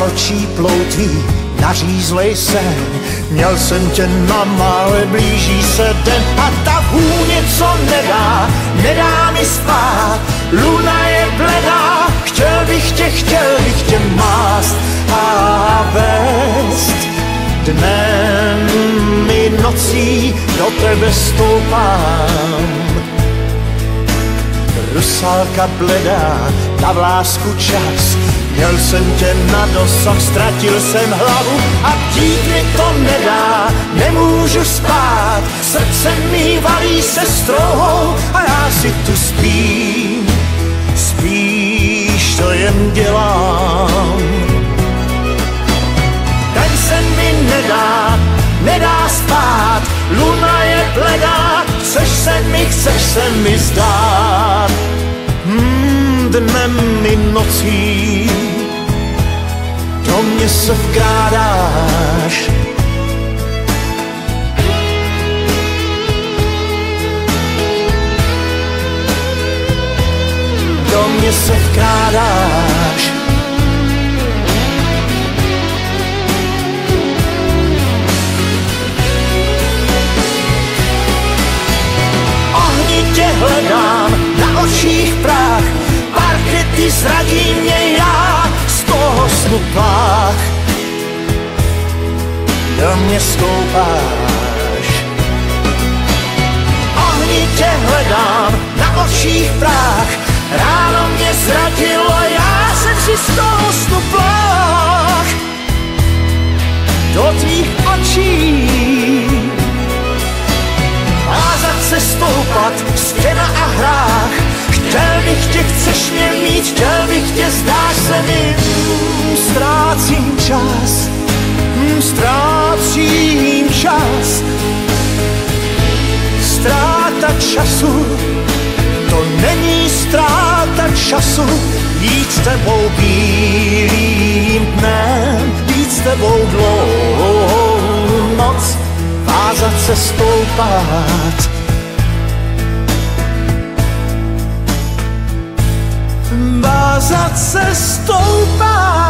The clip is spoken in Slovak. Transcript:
vlčí ploutví, nařízlej sen. Měl jsem tě na mále, blíží se den a ta vůně, co nedá mi spát. Luna je bledá, chtěl bych tě mást a vést. Dnem i nocí do tebe stoupám. Rusálka bledá, na vlásku čas. Měl jsem tě na dosah, ztratil jsem hlavu a dít mi to nedá, nemůžu spát. Srdce mi valí se strouhou a já si tu spím, spíš to jen dělám. Ten se mi nedá spát, luna je bledá, chceš se mi zdát. Dnem i nocí do mě se vkrádáš. Do mě se vkrádáš. Tě hledám, na očích prach, parkety zradí mě, já z toho snu plách. Do mě stoupáš. Ohni tě hledám, na očích prach, ráno mě zradilo, já jsem si z toho snu plách. Do tvých očí vázat se, stoupat, stěna a hrách. Chtěl bych tě, chceš mě mít, chtěl bych tě, zdáš se mi. Ztrácím čas, ztrácím čas. Ztráta času, to není ztráta času. Jít s tebou bílým dnem, jít s tebou dlouhou noc, vázat se, stoupat. Vázat se, stoupat.